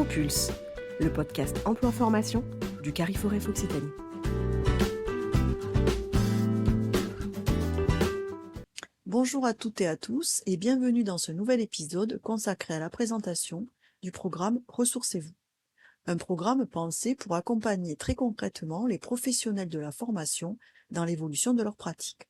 Pulse, le podcast emploi-formation du Carrefour Occitanie. Bonjour à toutes et à tous et bienvenue dans ce nouvel épisode consacré à la présentation du programme Ressourcez-vous. Un programme pensé pour accompagner très concrètement les professionnels de la formation dans l'évolution de leurs pratiques.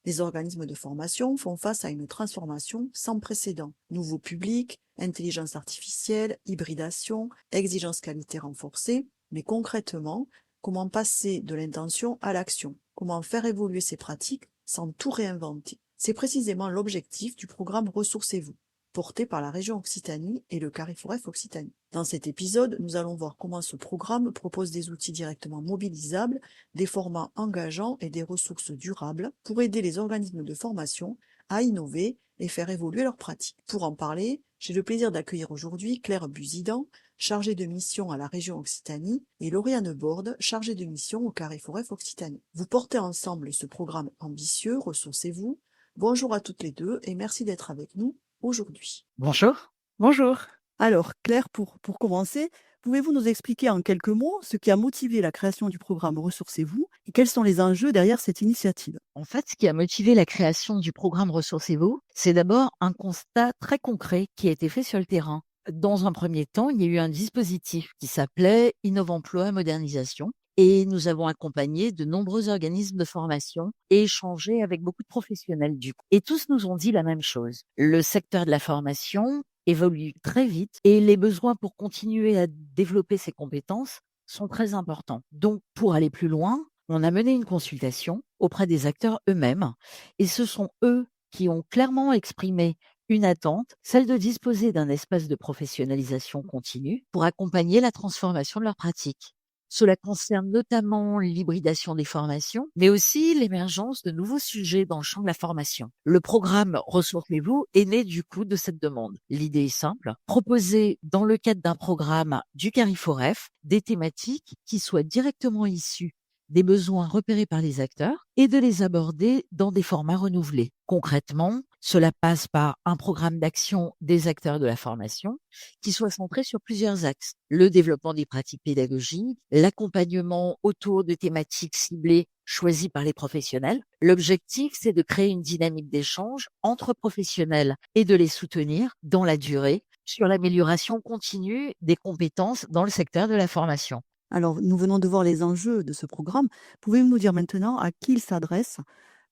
Les organismes de formation font face à une transformation sans précédent. Nouveaux publics, intelligence artificielle, hybridation, exigences qualité renforcées, mais concrètement, comment passer de l'intention à l'action? Comment faire évoluer ces pratiques sans tout réinventer? C'est précisément l'objectif du programme Ressourcez-vous, porté par la région Occitanie et le Carrefour Occitanie. Dans cet épisode, nous allons voir comment ce programme propose des outils directement mobilisables, des formats engageants et des ressources durables pour aider les organismes de formation à innover et faire évoluer leurs pratiques. Pour en parler, j'ai le plaisir d'accueillir aujourd'hui Claire Buzidan, chargée de mission à la région Occitanie, et Lauriane Borde, chargée de mission au Carrefour Occitanie. Vous portez ensemble ce programme ambitieux, Ressourcez-vous. Bonjour à toutes les deux et merci d'être avec nous aujourd'hui. Bonjour. Bonjour. Alors, Claire, pour commencer, pouvez-vous nous expliquer en quelques mots ce qui a motivé la création du programme Ressourcez-vous et quels sont les enjeux derrière cette initiative? En fait, ce qui a motivé la création du programme Ressourcez-vous, c'est d'abord un constat très concret qui a été fait sur le terrain. Dans un premier temps, il y a eu un dispositif qui s'appelait Innov'Emploi Modernisation et nous avons accompagné de nombreux organismes de formation et échangé avec beaucoup de professionnels du coup. Et tous nous ont dit la même chose. Le secteur de la formation évolue très vite et les besoins pour continuer à développer ses compétences sont très importants. Donc, pour aller plus loin, on a mené une consultation auprès des acteurs eux-mêmes et ce sont eux qui ont clairement exprimé une attente, celle de disposer d'un espace de professionnalisation continue pour accompagner la transformation de leurs pratiques. Cela concerne notamment l'hybridation des formations, mais aussi l'émergence de nouveaux sujets dans le champ de la formation. Le programme Ressourcez-vous est né du coup de cette demande. L'idée est simple, proposer dans le cadre d'un programme du Carrefour F des thématiques qui soient directement issues des besoins repérés par les acteurs et de les aborder dans des formats renouvelés. Concrètement, cela passe par un programme d'action des acteurs de la formation qui soit centré sur plusieurs axes. Le développement des pratiques pédagogiques, l'accompagnement autour de thématiques ciblées choisies par les professionnels. L'objectif, c'est de créer une dynamique d'échange entre professionnels et de les soutenir dans la durée sur l'amélioration continue des compétences dans le secteur de la formation. Alors, nous venons de voir les enjeux de ce programme. Pouvez-vous nous dire maintenant à qui il s'adresse?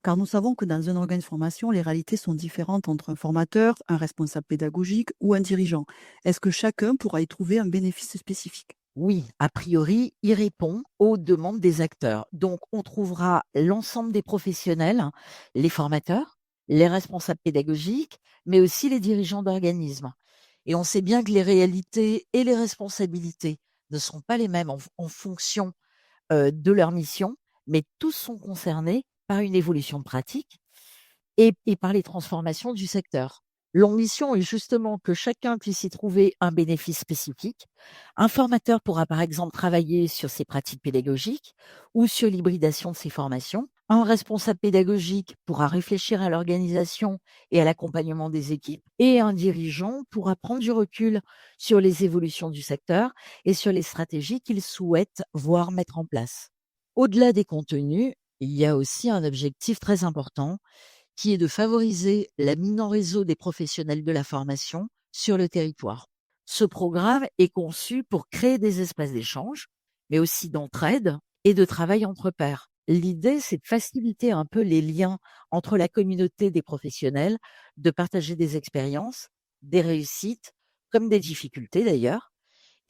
Car nous savons que dans un organisme de formation, les réalités sont différentes entre un formateur, un responsable pédagogique ou un dirigeant. Est-ce que chacun pourra y trouver un bénéfice spécifique? Oui, a priori, il répond aux demandes des acteurs. Donc, on trouvera l'ensemble des professionnels, les formateurs, les responsables pédagogiques, mais aussi les dirigeants d'organismes. Et on sait bien que les réalités et les responsabilités ne sont pas les mêmes en fonction de leur mission, mais tous sont concernés par une évolution de pratique et par les transformations du secteur. L'ambition est justement que chacun puisse y trouver un bénéfice spécifique. Un formateur pourra par exemple travailler sur ses pratiques pédagogiques ou sur l'hybridation de ses formations. Un responsable pédagogique pourra réfléchir à l'organisation et à l'accompagnement des équipes. Et un dirigeant pourra prendre du recul sur les évolutions du secteur et sur les stratégies qu'il souhaite voir mettre en place. Au-delà des contenus, il y a aussi un objectif très important qui est de favoriser la mise en réseau des professionnels de la formation sur le territoire. Ce programme est conçu pour créer des espaces d'échange, mais aussi d'entraide et de travail entre pairs. L'idée, c'est de faciliter un peu les liens entre la communauté des professionnels, de partager des expériences, des réussites, comme des difficultés d'ailleurs,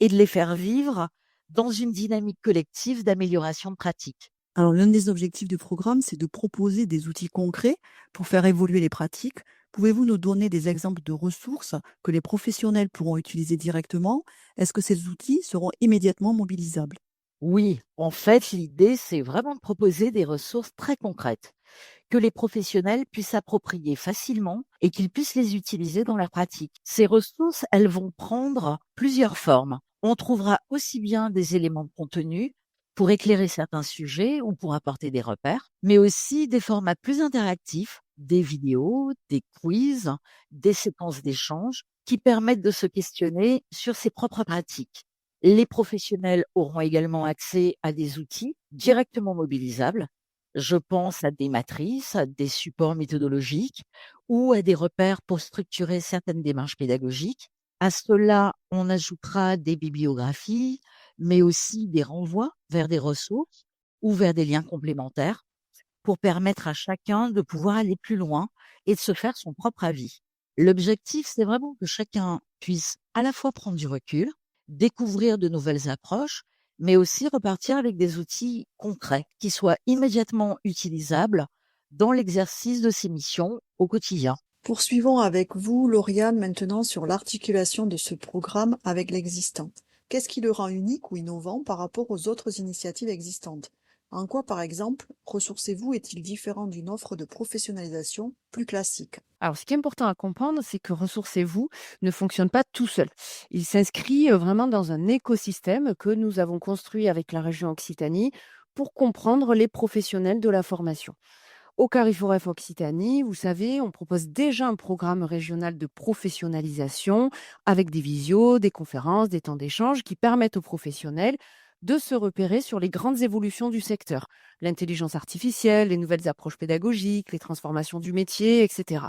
et de les faire vivre dans une dynamique collective d'amélioration de pratique. Alors, l'un des objectifs du programme, c'est de proposer des outils concrets pour faire évoluer les pratiques. Pouvez-vous nous donner des exemples de ressources que les professionnels pourront utiliser directement? Est-ce que ces outils seront immédiatement mobilisables? Oui, en fait, l'idée, c'est vraiment de proposer des ressources très concrètes que les professionnels puissent s'approprier facilement et qu'ils puissent les utiliser dans leur pratique. Ces ressources, elles vont prendre plusieurs formes. On trouvera aussi bien des éléments de contenu pour éclairer certains sujets ou pour apporter des repères, mais aussi des formats plus interactifs, des vidéos, des quiz, des séquences d'échange qui permettent de se questionner sur ses propres pratiques. Les professionnels auront également accès à des outils directement mobilisables. Je pense à des matrices, à des supports méthodologiques ou à des repères pour structurer certaines démarches pédagogiques. À cela, on ajoutera des bibliographies, mais aussi des renvois vers des ressources ou vers des liens complémentaires pour permettre à chacun de pouvoir aller plus loin et de se faire son propre avis. L'objectif, c'est vraiment que chacun puisse à la fois prendre du recul, découvrir de nouvelles approches, mais aussi repartir avec des outils concrets qui soient immédiatement utilisables dans l'exercice de ses missions au quotidien. Poursuivons avec vous, Lauriane, maintenant sur l'articulation de ce programme avec l'existant. Qu'est-ce qui le rend unique ou innovant par rapport aux autres initiatives existantes? En quoi, par exemple, Ressourcez-vous est-il différent d'une offre de professionnalisation plus classique? Alors, ce qui est important à comprendre, c'est que Ressourcez-vous ne fonctionne pas tout seul. Il s'inscrit vraiment dans un écosystème que nous avons construit avec la région Occitanie pour comprendre les professionnels de la formation. Au Carrefour F Occitanie, vous savez, on propose déjà un programme régional de professionnalisation avec des visios, des conférences, des temps d'échange qui permettent aux professionnels de se repérer sur les grandes évolutions du secteur, l'intelligence artificielle, les nouvelles approches pédagogiques, les transformations du métier, etc.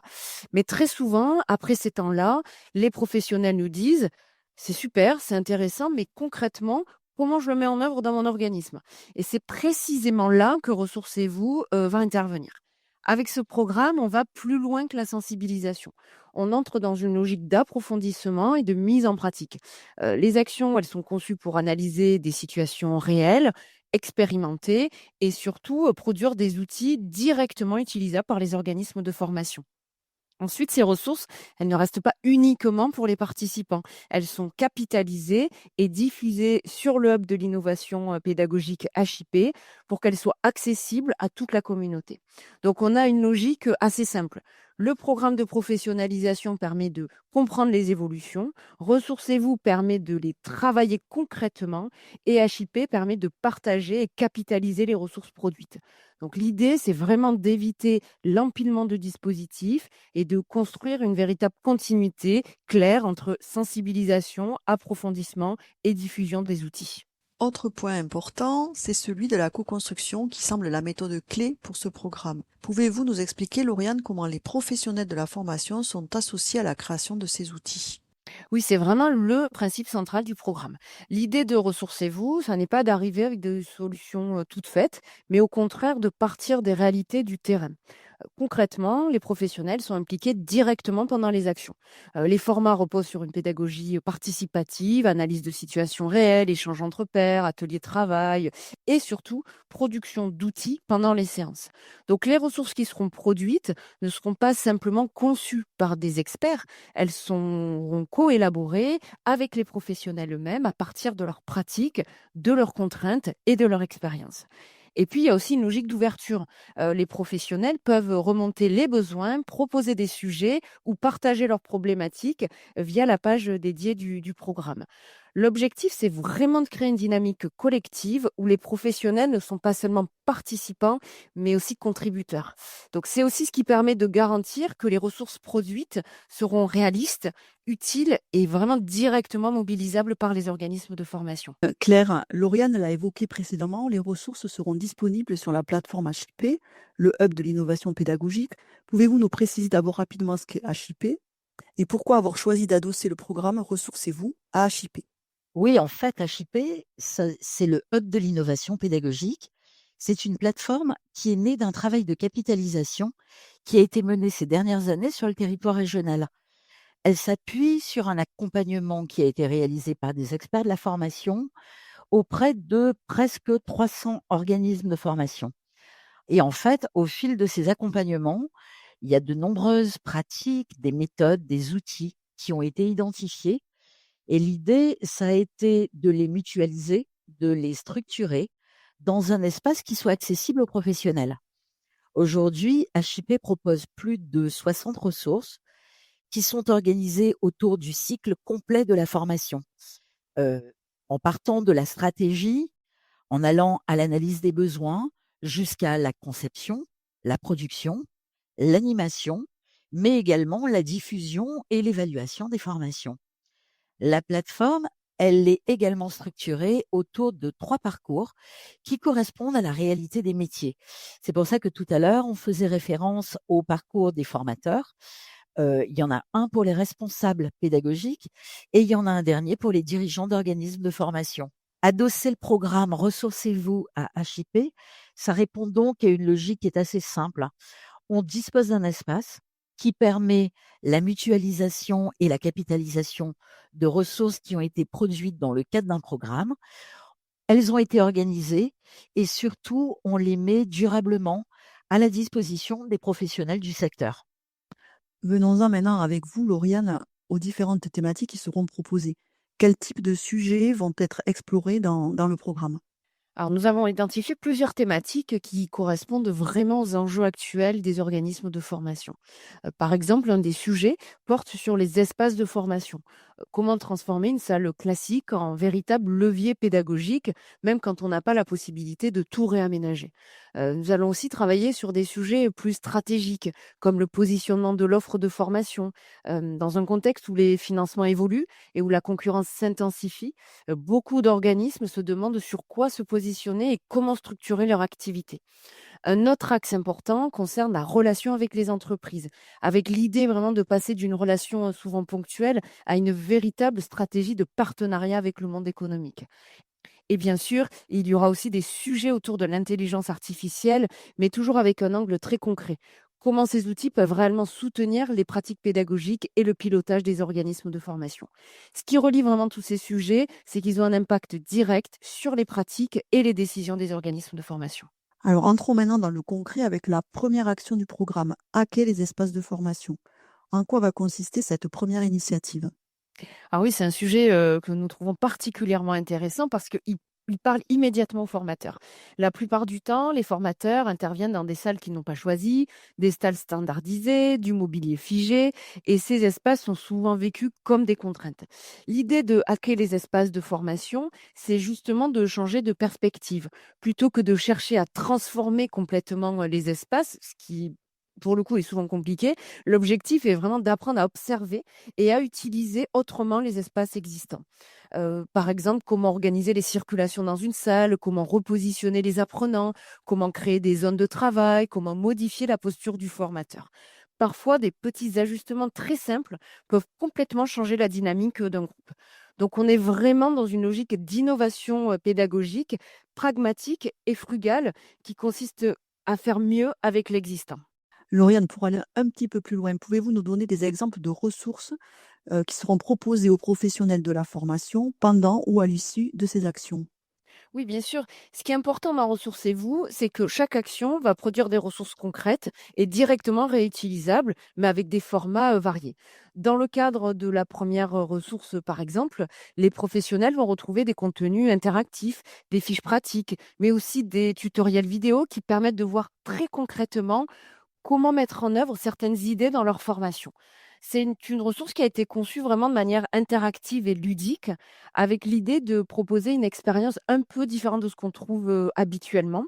Mais très souvent, après ces temps-là, les professionnels nous disent, c'est super, c'est intéressant, mais concrètement, comment je le mets en œuvre dans mon organisme? Et c'est précisément là que Ressourcez-vous va intervenir. Avec ce programme, on va plus loin que la sensibilisation. On entre dans une logique d'approfondissement et de mise en pratique. Les actions, elles sont conçues pour analyser des situations réelles, expérimenter et surtout produire des outils directement utilisables par les organismes de formation. Ensuite, ces ressources, elles ne restent pas uniquement pour les participants. Elles sont capitalisées et diffusées sur le hub de l'innovation pédagogique HIP pour qu'elles soient accessibles à toute la communauté. Donc, on a une logique assez simple. Le programme de professionnalisation permet de comprendre les évolutions, Ressourcez-vous permet de les travailler concrètement et HIP permet de partager et capitaliser les ressources produites. Donc, l'idée, c'est vraiment d'éviter l'empilement de dispositifs et de construire une véritable continuité claire entre sensibilisation, approfondissement et diffusion des outils. Autre point important, c'est celui de la co-construction qui semble la méthode clé pour ce programme. Pouvez-vous nous expliquer, Lauriane, comment les professionnels de la formation sont associés à la création de ces outils? Oui, c'est vraiment le principe central du programme. L'idée de Ressourcez-vous, ça n'est pas d'arriver avec des solutions toutes faites, mais au contraire de partir des réalités du terrain. Concrètement, les professionnels sont impliqués directement pendant les actions. Les formats reposent sur une pédagogie participative, analyse de situations réelles, échange entre pairs, ateliers de travail et surtout production d'outils pendant les séances. Donc les ressources qui seront produites ne seront pas simplement conçues par des experts, elles seront coélaborées avec les professionnels eux-mêmes à partir de leurs pratiques, de leurs contraintes et de leur expérience. Et puis, il y a aussi une logique d'ouverture. Les professionnels peuvent remonter les besoins, proposer des sujets ou partager leurs problématiques via la page dédiée du programme. L'objectif, c'est vraiment de créer une dynamique collective où les professionnels ne sont pas seulement participants, mais aussi contributeurs. Donc, c'est aussi ce qui permet de garantir que les ressources produites seront réalistes, utiles et vraiment directement mobilisables par les organismes de formation. Claire, Lauriane l'a évoqué précédemment, les ressources seront disponibles sur la plateforme HIP, le hub de l'innovation pédagogique. Pouvez-vous nous préciser d'abord rapidement ce qu'est HIP et pourquoi avoir choisi d'adosser le programme Ressourcez-vous à HIP? Oui, en fait, HIP, c'est le hub de l'innovation pédagogique. C'est une plateforme qui est née d'un travail de capitalisation qui a été mené ces dernières années sur le territoire régional. Elle s'appuie sur un accompagnement qui a été réalisé par des experts de la formation auprès de presque 300 organismes de formation. Et en fait, au fil de ces accompagnements, il y a de nombreuses pratiques, des méthodes, des outils qui ont été identifiés. Et l'idée, ça a été de les mutualiser, de les structurer dans un espace qui soit accessible aux professionnels. Aujourd'hui, HIP propose plus de 60 ressources qui sont organisées autour du cycle complet de la formation, euh, en partant de la stratégie, en allant à l'analyse des besoins, jusqu'à la conception, la production, l'animation, mais également la diffusion et l'évaluation des formations. La plateforme, elle est également structurée autour de 3 parcours qui correspondent à la réalité des métiers. C'est pour ça que tout à l'heure, on faisait référence au parcours des formateurs. Il y en a un pour les responsables pédagogiques et il y en a un dernier pour les dirigeants d'organismes de formation. Adosser le programme Ressourcez-vous à HIP, ça répond donc à une logique qui est assez simple. On dispose d'un espace qui permet la mutualisation et la capitalisation de ressources qui ont été produites dans le cadre d'un programme. Elles ont été organisées et surtout, on les met durablement à la disposition des professionnels du secteur. Venons-en maintenant avec vous, Lauriane, aux différentes thématiques qui seront proposées. Quels types de sujets vont être explorés dans le programme? Alors, nous avons identifié plusieurs thématiques qui correspondent vraiment aux enjeux actuels des organismes de formation. Par exemple, un des sujets porte sur les espaces de formation. Comment transformer une salle classique en véritable levier pédagogique, même quand on n'a pas la possibilité de tout réaménager. Nous allons aussi travailler sur des sujets plus stratégiques, comme le positionnement de l'offre de formation. Dans un contexte où les financements évoluent et où la concurrence s'intensifie, beaucoup d'organismes se demandent sur quoi se positionner et comment structurer leur activité. Un autre axe important concerne la relation avec les entreprises, avec l'idée vraiment de passer d'une relation souvent ponctuelle à une véritable stratégie de partenariat avec le monde économique. Et bien sûr, il y aura aussi des sujets autour de l'intelligence artificielle, mais toujours avec un angle très concret. Comment ces outils peuvent réellement soutenir les pratiques pédagogiques et le pilotage des organismes de formation. Ce qui relie vraiment tous ces sujets, c'est qu'ils ont un impact direct sur les pratiques et les décisions des organismes de formation. Alors, entrons maintenant dans le concret avec la première action du programme, hacker les espaces de formation. En quoi va consister cette première initiative? Ah oui, c'est un sujet que nous trouvons particulièrement intéressant parce qu'il parle immédiatement aux formateurs. La plupart du temps, les formateurs interviennent dans des salles qu'ils n'ont pas choisies, des salles standardisées, du mobilier figé, et ces espaces sont souvent vécus comme des contraintes. L'idée de hacker les espaces de formation, c'est justement de changer de perspective. Plutôt que de chercher à transformer complètement les espaces, ce qui pour le coup est souvent compliqué, l'objectif est vraiment d'apprendre à observer et à utiliser autrement les espaces existants. Par exemple, comment organiser les circulations dans une salle, comment repositionner les apprenants, comment créer des zones de travail, comment modifier la posture du formateur. Parfois, des petits ajustements très simples peuvent complètement changer la dynamique d'un groupe. Donc, on est vraiment dans une logique d'innovation pédagogique, pragmatique et frugale qui consiste à faire mieux avec l'existant. Lauriane, pour aller un petit peu plus loin, pouvez-vous nous donner des exemples de ressources qui seront proposées aux professionnels de la formation pendant ou à l'issue de ces actions? Oui, bien sûr. Ce qui est important dans Ressourcez-vous, c'est que chaque action va produire des ressources concrètes et directement réutilisables, mais avec des formats variés. Dans le cadre de la première ressource, par exemple, les professionnels vont retrouver des contenus interactifs, des fiches pratiques, mais aussi des tutoriels vidéo qui permettent de voir très concrètement comment mettre en œuvre certaines idées dans leur formation. C'est une ressource qui a été conçue vraiment de manière interactive et ludique, avec l'idée de proposer une expérience un peu différente de ce qu'on trouve habituellement.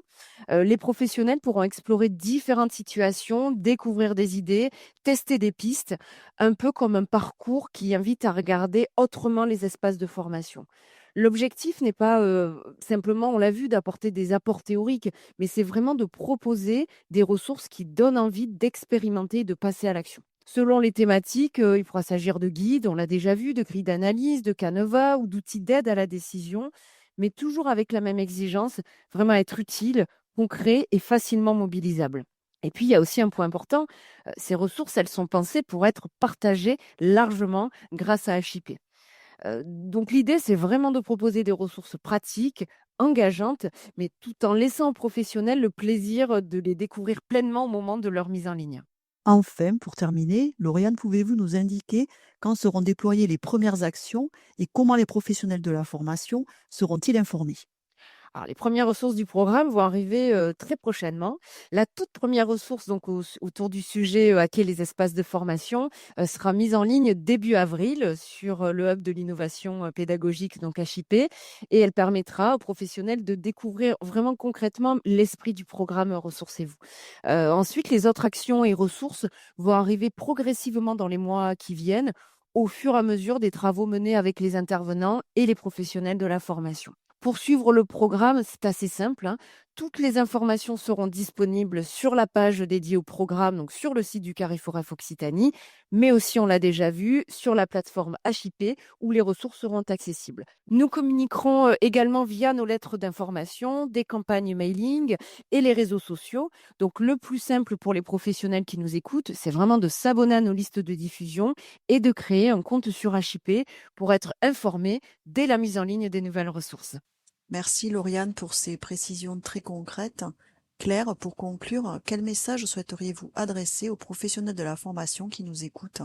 Les professionnels pourront explorer différentes situations, découvrir des idées, tester des pistes, un peu comme un parcours qui invite à regarder autrement les espaces de formation. L'objectif n'est pas simplement, on l'a vu, d'apporter des apports théoriques, mais c'est vraiment de proposer des ressources qui donnent envie d'expérimenter et de passer à l'action. Selon les thématiques, il pourra s'agir de guides, on l'a déjà vu, de grilles d'analyse, de canevas ou d'outils d'aide à la décision, mais toujours avec la même exigence, vraiment être utile, concret et facilement mobilisable. Et puis, il y a aussi un point important, ces ressources, elles sont pensées pour être partagées largement grâce à HIP. Donc l'idée, c'est vraiment de proposer des ressources pratiques, engageantes, mais tout en laissant aux professionnels le plaisir de les découvrir pleinement au moment de leur mise en ligne. Enfin, pour terminer, Lauriane, pouvez-vous nous indiquer quand seront déployées les premières actions et comment les professionnels de la formation seront-ils informés? Alors, les premières ressources du programme vont arriver très prochainement. La toute première ressource donc autour du sujet hacker les espaces de formation sera mise en ligne début avril sur le hub de l'innovation pédagogique, donc HIP, et elle permettra aux professionnels de découvrir vraiment concrètement l'esprit du programme Ressourcez-vous. Ensuite, les autres actions et ressources vont arriver progressivement dans les mois qui viennent, au fur et à mesure des travaux menés avec les intervenants et les professionnels de la formation. Pour suivre le programme, c'est assez simple, hein. Toutes les informations seront disponibles sur la page dédiée au programme, donc sur le site du Carrefour F Occitanie, mais aussi, on l'a déjà vu, sur la plateforme HIP où les ressources seront accessibles. Nous communiquerons également via nos lettres d'information, des campagnes mailing et les réseaux sociaux. Donc, le plus simple pour les professionnels qui nous écoutent, c'est vraiment de s'abonner à nos listes de diffusion et de créer un compte sur HIP pour être informé dès la mise en ligne des nouvelles ressources. Merci Lauriane pour ces précisions très concrètes. Claire, pour conclure, quel message souhaiteriez-vous adresser aux professionnels de la formation qui nous écoutent?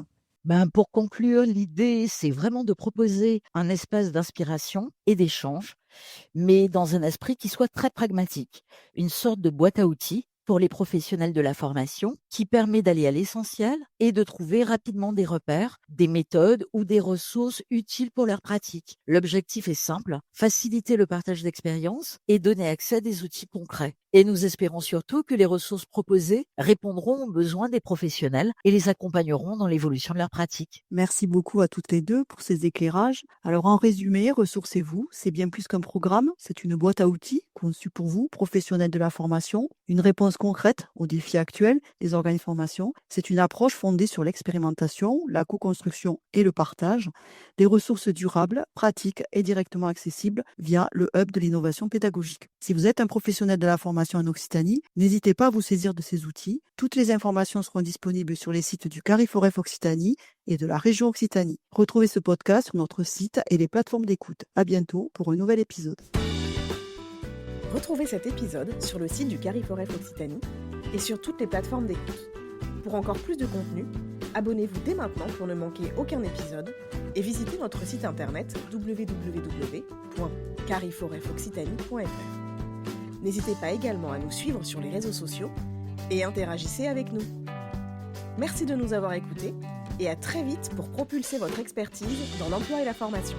Pour conclure, l'idée, c'est vraiment de proposer un espace d'inspiration et d'échange, mais dans un esprit qui soit très pragmatique, une sorte de boîte à outils pour les professionnels de la formation qui permet d'aller à l'essentiel et de trouver rapidement des repères, des méthodes ou des ressources utiles pour leur pratique. L'objectif est simple, faciliter le partage d'expériences et donner accès à des outils concrets. Et nous espérons surtout que les ressources proposées répondront aux besoins des professionnels et les accompagneront dans l'évolution de leur pratique. Merci beaucoup à toutes les deux pour ces éclairages. Alors en résumé, Ressourcez-vous, c'est bien plus qu'un programme, c'est une boîte à outils conçue pour vous, professionnels de la formation, une réponse concrète aux défis actuels des organes de formation. C'est une approche fondée sur l'expérimentation, la co-construction et le partage, des ressources durables, pratiques et directement accessibles via le hub de l'innovation pédagogique. Si vous êtes un professionnel de la formation en Occitanie, n'hésitez pas à vous saisir de ces outils. Toutes les informations seront disponibles sur les sites du Carrefour F Occitanie et de la région Occitanie. Retrouvez ce podcast sur notre site et les plateformes d'écoute. À bientôt pour un nouvel épisode. Retrouvez cet épisode sur le site du Carrefour F Occitanie et sur toutes les plateformes d'écoute. Pour encore plus de contenu, abonnez-vous dès maintenant pour ne manquer aucun épisode et visitez notre site internet www.carrefourfoccitanie.fr. N'hésitez pas également à nous suivre sur les réseaux sociaux et interagissez avec nous. Merci de nous avoir écoutés et à très vite pour propulser votre expertise dans l'emploi et la formation.